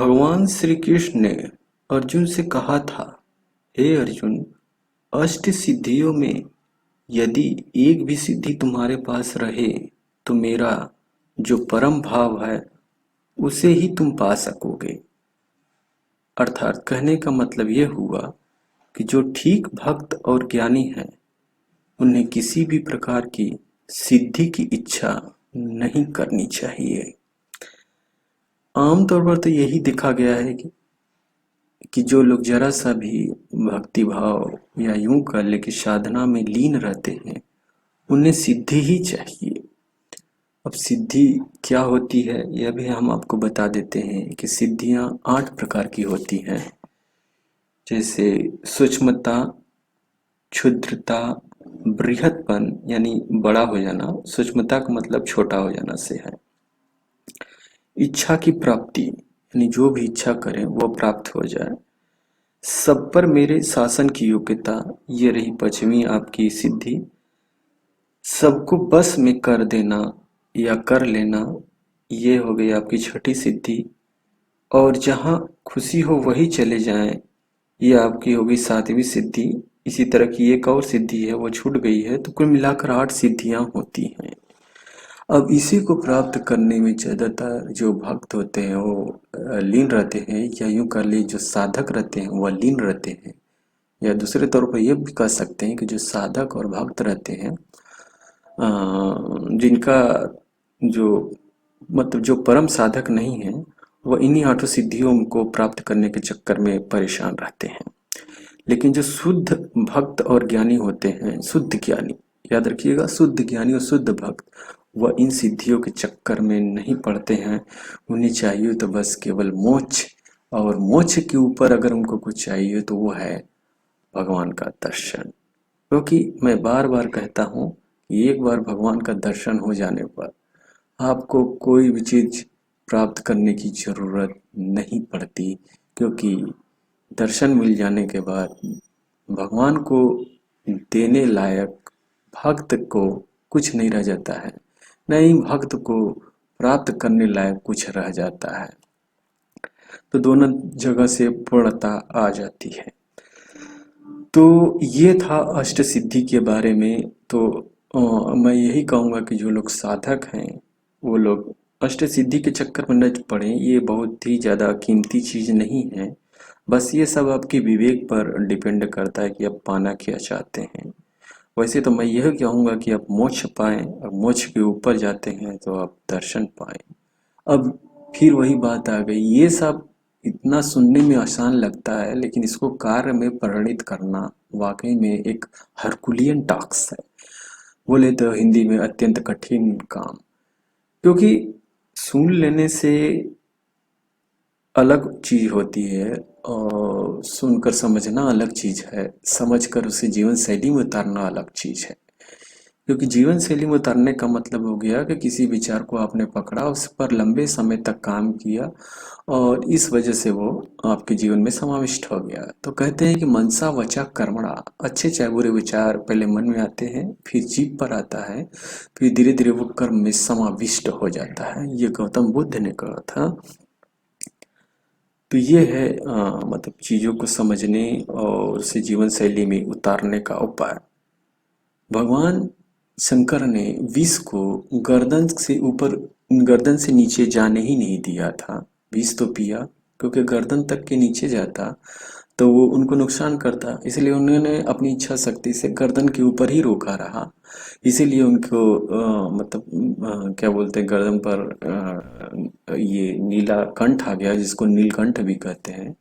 भगवान श्री कृष्ण ने अर्जुन से कहा था, हे अर्जुन, अष्ट सिद्धियों में यदि एक भी सिद्धि तुम्हारे पास रहे तो मेरा जो परम भाव है उसे ही तुम पा सकोगे। अर्थात कहने का मतलब यह हुआ कि जो ठीक भक्त और ज्ञानी हैं उन्हें किसी भी प्रकार की सिद्धि की इच्छा नहीं करनी चाहिए। आमतौर पर तो यही देखा गया है कि जो लोग जरा सा भी भक्ति भाव या यूं कर ले कि साधना में लीन रहते हैं उन्हें सिद्धि ही चाहिए। अब सिद्धि क्या होती है यह भी हम आपको बता देते हैं कि सिद्धियां 8 प्रकार की होती हैं, जैसे सूक्ष्मता, क्षुद्रता, बृहत्पन यानी बड़ा हो जाना, सूक्ष्मता का मतलब छोटा हो जाना से है। इच्छा की प्राप्ति यानी जो भी इच्छा करें वो प्राप्त हो जाए। सब पर मेरे शासन की योग्यता, ये रही पश्चिमी आपकी सिद्धि। सबको बस में कर देना या कर लेना, ये हो गई आपकी छठी सिद्धि। और जहाँ खुशी हो वही चले जाएं, ये आपकी हो गई 7वीं सिद्धि। इसी तरह की एक और सिद्धि है वो छूट गई है, तो कुल मिलाकर 8 सिद्धियां होती हैं। अब इसी को प्राप्त करने में ज़्यादातर जो भक्त होते हैं वो लीन रहते हैं, या यूं कर ले जो साधक रहते हैं वह लीन रहते हैं। या दूसरे तौर पर यह भी कह सकते हैं कि जो साधक और भक्त रहते हैं, जिनका जो मतलब जो परम साधक नहीं है वह इन्हीं 8 सिद्धियों को प्राप्त करने के चक्कर में परेशान रहते हैं। लेकिन जो शुद्ध भक्त और ज्ञानी होते हैं, शुद्ध ज्ञानी, याद रखिएगा, शुद्ध ज्ञानी और शुद्ध भक्त, वह इन सिद्धियों के चक्कर में नहीं पड़ते हैं। उन्हें चाहिए तो बस केवल मोक्ष, और मोक्ष के ऊपर अगर उनको कुछ चाहिए तो वो है भगवान का दर्शन। क्योंकि मैं बार बार कहता हूँ कि एक बार भगवान का दर्शन हो जाने पर आपको कोई भी चीज प्राप्त करने की जरूरत नहीं पड़ती, क्योंकि दर्शन मिल जाने के बाद भगवान को देने लायक भक्त को कुछ नहीं रह जाता है, नहीं भक्त को प्राप्त करने लायक कुछ रह जाता है। तो दोनों जगह से पूर्णता आ जाती है। तो ये था अष्ट सिद्धि के बारे में। तो मैं यही कहूँगा कि जो लोग साधक हैं वो लोग अष्ट सिद्धि के चक्कर में न पड़ें। ये बहुत ही ज़्यादा कीमती चीज़ नहीं है। बस ये सब आपके विवेक पर डिपेंड करता है कि आप पाना क्या चाहते हैं। वैसे तो मैं यह कहूँगा कि आप मोक्ष पाएं, और मोक्ष के ऊपर जाते हैं तो आप दर्शन पाएं। अब फिर वही बात आ गई, ये सब इतना सुनने में आसान लगता है लेकिन इसको कार्य में परिणित करना वाकई में एक हरकुलियन टास्क है। बोले तो हिंदी में अत्यंत कठिन काम। क्योंकि सुन लेने से अलग चीज होती है और सुनकर समझना अलग चीज है, समझकर उसे जीवन शैली में उतारना अलग चीज है। क्योंकि जीवन शैली में उतारने का मतलब हो गया कि किसी विचार को आपने पकड़ा, उस पर लंबे समय तक काम किया और इस वजह से वो आपके जीवन में समाविष्ट हो गया। तो कहते हैं कि मनसा वचा कर्मणा, अच्छे चाहे बुरे विचार पहले मन में आते हैं, फिर जीभ पर आता है, फिर धीरे धीरे वो कर्म में समाविष्ट हो जाता है। ये गौतम बुद्ध ने कहा था। तो ये है मतलब चीजों को समझने और उसे जीवन शैली में उतारने का उपाय। भगवान शंकर ने विष को गर्दन से ऊपर, गर्दन से नीचे जाने ही नहीं दिया था। विष तो पिया, क्योंकि गर्दन तक के नीचे जाता तो वो उनको नुकसान करता, इसलिए उन्होंने अपनी इच्छा शक्ति से गर्दन के ऊपर ही रोका रहा। इसीलिए उनको क्या बोलते हैं, गर्दन पर ये नीला कंठ आ गया, जिसको नीलकंठ भी कहते हैं।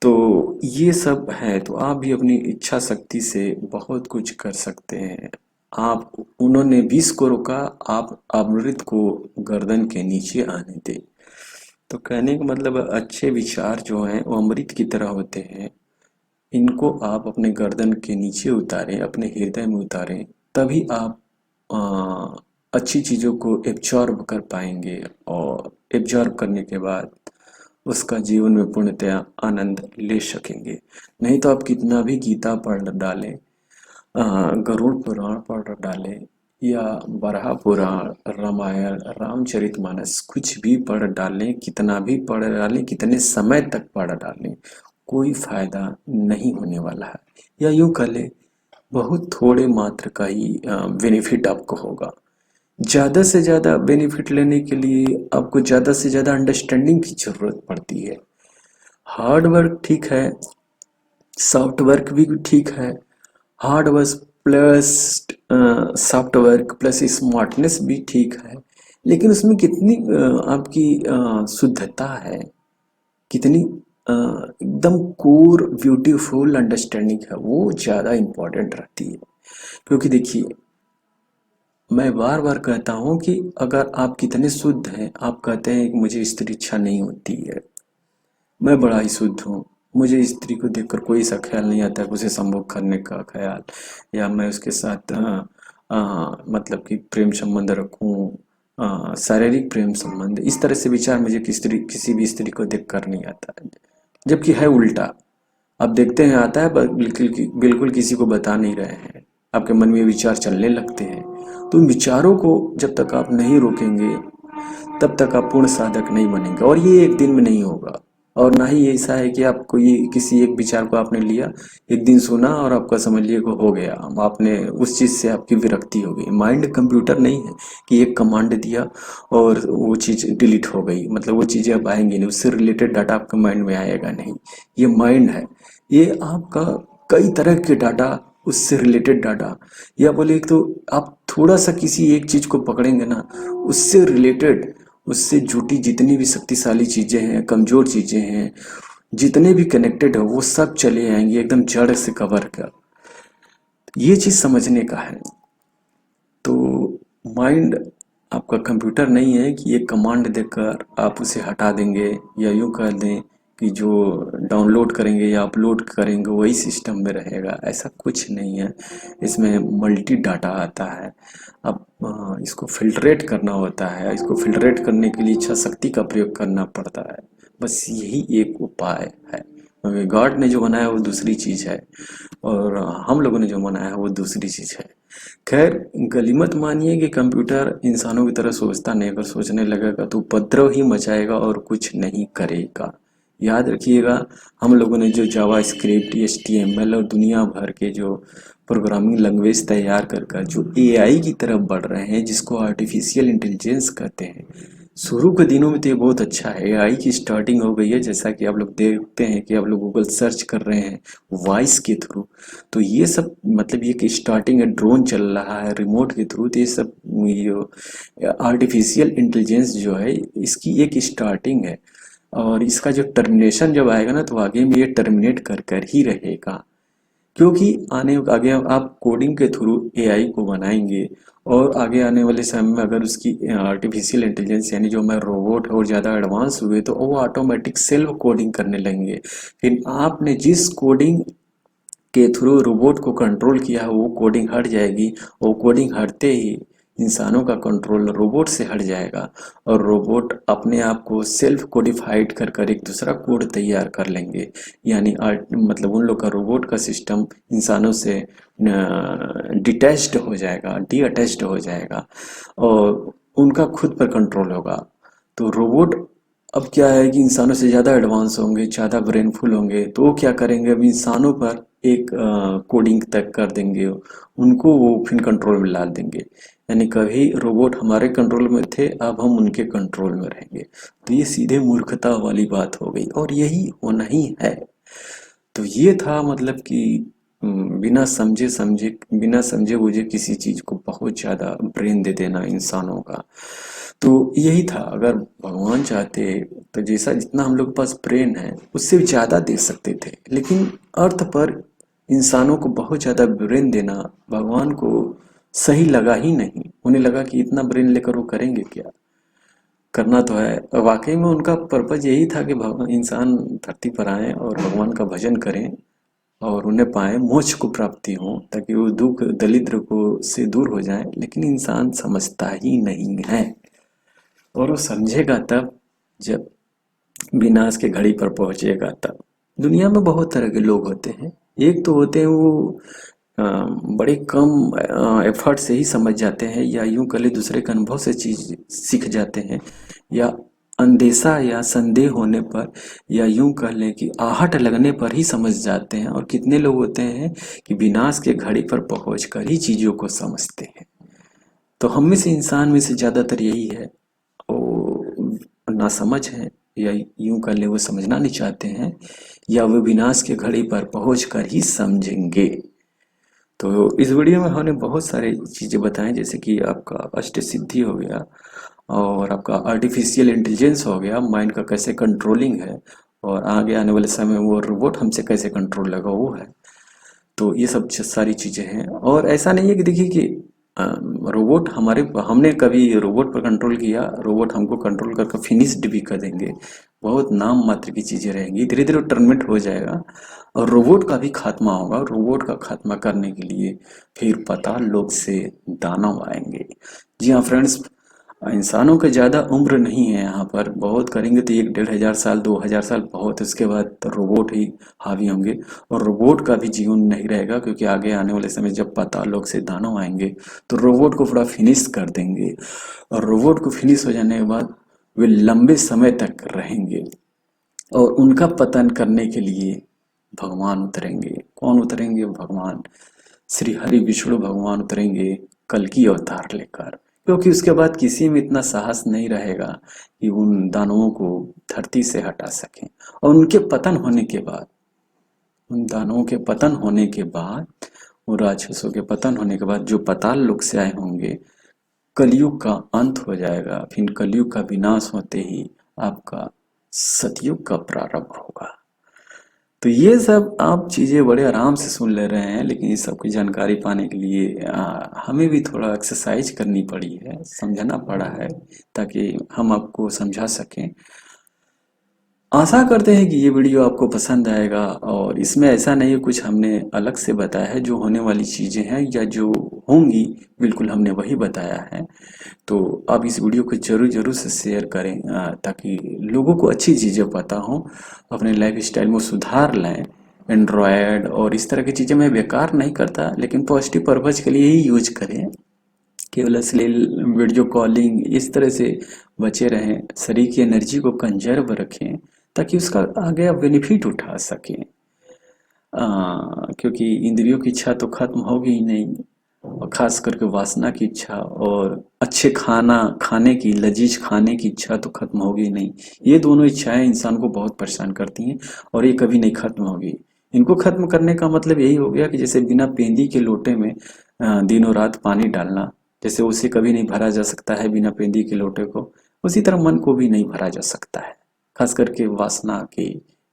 तो ये सब है। तो आप भी अपनी इच्छा शक्ति से बहुत कुछ कर सकते हैं। आप, उन्होंने विष को रोका, आप अमृत को गर्दन के नीचे आने दें। तो कहने का मतलब अच्छे विचार जो हैं वो अमृत की तरह होते हैं। इनको आप अपने गर्दन के नीचे उतारें, अपने हृदय में उतारें, तभी आप अच्छी चीज़ों को एब्जॉर्ब कर पाएंगे, और एब्जॉर्ब करने के बाद उसका जीवन में पूर्णतया आनंद ले सकेंगे। नहीं तो आप कितना भी गीता पढ़ डालें, गरुड़ पुराण पढ़ डालें, या बराह पुराण, रामायण, रामचरितमानस कुछ भी पढ़ डालें, कितना भी पढ़ डालें, कितने समय तक पढ़ डालें, कोई फायदा नहीं होने वाला है। या यूं कह ले, बहुत थोड़े मात्र का ही बेनिफिट आपको होगा। ज्यादा से ज्यादा बेनिफिट लेने के लिए आपको ज्यादा से ज्यादा अंडरस्टैंडिंग की जरूरत पड़ती है। हार्ड वर्क ठीक है, सॉफ्ट वर्क भी ठीक है। Hard work plus soft work plus smartness भी ठीक है, लेकिन उसमें कितनी आपकी शुद्धता है, कितनी एकदम कोर ब्यूटीफुल अंडरस्टैंडिंग है, वो ज़्यादा इम्पोर्टेंट रहती है। क्योंकि देखिए, मैं बार बार कहता हूँ कि अगर आप कितने शुद्ध हैं, आप कहते हैं कि मुझे स्त्री इच्छा नहीं होती है, मैं बड़ा ही शुद्ध हूँ, मुझे स्त्री को देखकर कोई सा ख्याल नहीं आता है कि उसे संभोग करने का ख्याल, या मैं उसके साथ मतलब कि प्रेम संबंध रखूं, शारीरिक प्रेम संबंध, इस तरह से विचार मुझे किसी भी स्त्री को देखकर नहीं आता है। जबकि है उल्टा। आप देखते हैं आता है, पर बिल्कुल बिल्कुल किसी को बता नहीं रहे हैं, आपके मन में विचार चलने लगते हैं। तो उन विचारों को जब तक आप नहीं रोकेंगे, तब तक आप पूर्ण साधक नहीं बनेंगे, और ये एक दिन में नहीं होगा। और ना ही ऐसा है कि आपको ये किसी एक विचार को आपने लिया, एक दिन सुना और आपका समझ लिए को हो गया, आपने उस चीज से आपकी विरक्ति हो गई। माइंड कंप्यूटर नहीं है कि एक कमांड दिया और वो चीज डिलीट हो गई, मतलब वो चीजें अब आएंगी नहीं, उससे रिलेटेड डाटा आपके माइंड में आएगा नहीं। ये माइंड है, ये आपका कई तरह के डाटा, उससे रिलेटेड डाटा, या बोले तो आप थोड़ा सा किसी एक चीज को पकड़ेंगे ना, उससे रिलेटेड, उससे जुटी जितनी भी शक्तिशाली चीजें हैं, कमजोर चीजें हैं, जितने भी कनेक्टेड है, वो सब चले आएंगे एकदम जड़ से कवर कर। ये चीज समझने का है। तो माइंड आपका कंप्यूटर नहीं है कि एक कमांड देकर आप उसे हटा देंगे, या यूं कह दें कि जो डाउनलोड करेंगे या अपलोड करेंगे वही सिस्टम में रहेगा, ऐसा कुछ नहीं है। इसमें मल्टी डाटा आता है। अब इसको फिल्टरेट करना होता है, इसको फिल्टरेट करने के लिए इच्छा शक्ति का प्रयोग करना पड़ता है। बस यही एक उपाय है। गॉड ने जो बनाया वो दूसरी चीज है, और हम लोगों ने जो बनाया है वो दूसरी चीज है। खैर, गलीमत मानिए कि कंप्यूटर इंसानों की तरह सोचता नहीं, अगर सोचने लगेगा तो उपद्रव ही मचाएगा और कुछ नहीं करेगा। याद रखिएगा, हम लोगों ने जो जावा स्क्रिप्ट, HTML और दुनिया भर के जो प्रोग्रामिंग लैंग्वेज तैयार कर कर जो AI की तरफ बढ़ रहे हैं, जिसको आर्टिफिशियल इंटेलिजेंस कहते हैं, शुरू के दिनों में तो ये बहुत अच्छा है। AI की स्टार्टिंग हो गई है, जैसा कि आप लोग देखते हैं कि आप लोग गूगल सर्च कर रहे हैं वॉइस के थ्रू। तो ये सब मतलब ये कि स्टार्टिंग है, ड्रोन चल रहा है रिमोट के थ्रू, तो ये सब ये आर्टिफिशियल इंटेलिजेंस जो है, इसकी एक स्टार्टिंग है। और इसका जो टर्मिनेशन जब आएगा ना, तो आगे में ये टर्मिनेट कर कर ही रहेगा। क्योंकि आगे आप कोडिंग के थ्रू AI को बनाएंगे, और आगे आने वाले समय में अगर उसकी आर्टिफिशियल इंटेलिजेंस यानी जो मैं रोबोट और ज़्यादा एडवांस हुए, तो वो ऑटोमेटिक सेल्फ कोडिंग करने लगेंगे। फिर आपने जिस कोडिंग के थ्रू रोबोट को कंट्रोल किया है, वो कोडिंग हट जाएगी, और कोडिंग हटते ही इंसानों का कंट्रोल रोबोट से हट जाएगा, और रोबोट अपने आप को सेल्फ कोडिफाइड कर कर एक दूसरा कोड तैयार कर लेंगे। यानी मतलब उन लोग का रोबोट का सिस्टम इंसानों से डिटैच्ड हो जाएगा, डी अटैच्ड हो जाएगा, और उनका खुद पर कंट्रोल होगा। तो रोबोट अब क्या है कि इंसानों से ज़्यादा एडवांस होंगे, ज़्यादा ब्रेनफुल होंगे, तो वो क्या करेंगे, अब इंसानों पर एक कोडिंग तक कर देंगे, उनको वो फिर कंट्रोल में ला देंगे। यानी कभी रोबोट हमारे कंट्रोल में थे, अब हम उनके कंट्रोल में रहेंगे। तो ये सीधे मूर्खता वाली बात हो गई, और यही होना ही है। तो ये था मतलब कि बिना समझे बुझे किसी चीज को बहुत ज्यादा ब्रेन दे देना इंसानों का। तो यही था, अगर भगवान चाहते तो जैसा जितना हम लोग के पास ब्रेन है उससे ज्यादा दे सकते थे, लेकिन अर्थ पर इंसानों को बहुत ज्यादा ब्रेन देना भगवान को सही लगा ही नहीं। उन्हें लगा कि इतना ब्रेन लेकर वो करेंगे क्या, करना तो है। वाकई में उनका पर्पज यही था कि भगवान इंसान धरती पर आए और भगवान का भजन करें, और उन्हें पाए, मोक्ष को प्राप्ति हो, ताकि वो दुख दरिद्र को से दूर हो जाए। लेकिन इंसान समझता ही नहीं है, और वो समझेगा तब जब विनाश के घड़ी पर पहुंचेगा तब। दुनिया में बहुत तरह के लोग होते हैं। एक तो होते हैं वो बड़े कम एफर्ट से ही समझ जाते हैं, या यूं कह ले दूसरे के अनुभव से चीज सीख जाते हैं, या अंदेशा या संदेह होने पर, या यूं कह लें कि आहट लगने पर ही समझ जाते हैं। और कितने लोग होते हैं कि विनाश के घड़ी पर पहुंचकर ही चीजों को समझते हैं। तो हम में से इंसान में से ज्यादातर यही है, वो नासमझ है, या यूं कर ले वो समझना नहीं चाहते हैं, या वो विनाश के घड़ी पर पहुंचकर ही समझेंगे। तो इस वीडियो में हमने बहुत सारी चीजें बताई, जैसे कि आपका अष्ट सिद्धि हो गया, और आपका आर्टिफिशियल इंटेलिजेंस हो गया, माइंड का कैसे कंट्रोलिंग है, और आगे आने वाले समय में वो रोबोट हमसे कैसे कंट्रोल लगा वो है। तो ये सब सारी चीजें हैं। और ऐसा नहीं है कि देखिए कि रोबोट हमारे, हमने कभी रोबोट पर कंट्रोल किया, रोबोट हमको कंट्रोल करके फिनिश्ड भी कर देंगे। बहुत नाम मात्र की चीजें रहेंगी, धीरे धीरे टर्मिनेट हो जाएगा, और रोबोट का भी खात्मा होगा। रोबोट का खात्मा करने के लिए फिर पाताल लोक से दानव आएंगे। जी हाँ फ्रेंड्स, इंसानों के ज्यादा उम्र नहीं है यहाँ पर, बहुत करेंगे तो 1-1.5 हजार साल, 2 हजार साल बहुत, उसके बाद तो रोबोट ही हावी होंगे। और रोबोट का भी जीवन नहीं रहेगा, क्योंकि आगे आने वाले समय जब पाताल लोक से दानव आएंगे तो रोबोट को पूरा फिनिश कर देंगे। और रोबोट को फिनिश हो जाने के बाद वे लंबे समय तक रहेंगे, और उनका पतन करने के लिए भगवान उतरेंगे। कौन उतरेंगे? भगवान श्री हरि विष्णु भगवान उतरेंगे कल्कि अवतार लेकर, क्योंकि उसके बाद किसी में इतना साहस नहीं रहेगा कि उन दानवों को धरती से हटा सकें। और उनके पतन होने के बाद, उन दानवों के पतन होने के बाद, उन राक्षसों के पतन होने के बाद जो पाताल लोक से आए होंगे, कलयुग का अंत हो जाएगा। फिर कलयुग का विनाश होते ही आपका सतयुग का प्रारंभ होगा। तो ये सब आप चीज़ें बड़े आराम से सुन ले रहे हैं, लेकिन इस सब की जानकारी पाने के लिए हमें भी थोड़ा एक्सरसाइज करनी पड़ी है, समझना पड़ा है, ताकि हम आपको समझा सकें। आशा करते हैं कि ये वीडियो आपको पसंद आएगा, और इसमें ऐसा नहीं है कुछ हमने अलग से बताया है। जो होने वाली चीज़ें हैं या जो होंगी बिल्कुल हमने वही बताया है। तो आप इस वीडियो को जरूर जरूर से शेयर करें, ताकि लोगों को अच्छी चीज़ें पता हो, अपने लाइफ स्टाइल में सुधार लाएं। एंड्रॉयड और इस तरह की चीज़ें मैं बेकार नहीं करता, लेकिन पॉजिटिव पर्पज के लिए ही यूज करें। केवल अश्लील वीडियो कॉलिंग इस तरह से बचे रहें, शरीर की एनर्जी को कंजर्व रखें, ताकि उसका आगे आप बेनिफिट उठा सकें। क्योंकि इंद्रियों की इच्छा तो खत्म होगी ही नहीं, और खास करके वासना की इच्छा, और अच्छे खाना खाने की, लजीज खाने की इच्छा तो खत्म होगी ही नहीं। ये दोनों इच्छाएं इंसान को बहुत परेशान करती हैं, और ये कभी नहीं खत्म होगी। इनको खत्म करने का मतलब यही हो गया कि जैसे बिना पेंदी के लोटे में दिनों रात पानी डालना, जैसे उसे कभी नहीं भरा जा सकता है बिना पेंदी के लोटे को, उसी तरह मन को भी नहीं भरा जा सकता है, खास करके वासना की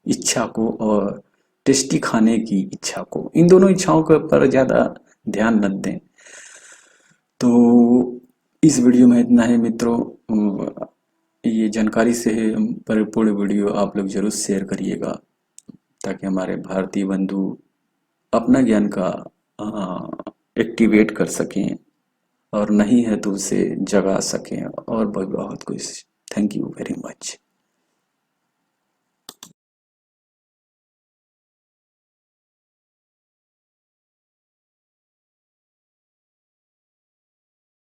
इच्छा को और टेस्टी खाने की इच्छा को। इन दोनों इच्छाओं के ऊपर ज्यादा ध्यान न दें। तो इस वीडियो में इतना है मित्रों। ये जानकारी से परिपूर्ण वीडियो आप लोग जरूर शेयर करिएगा, ताकि हमारे भारतीय बंधु अपना ज्ञान का एक्टिवेट कर सकें, और नहीं है तो उसे जगा सकें, और बहुत बहुत कुछ। Thank you very much.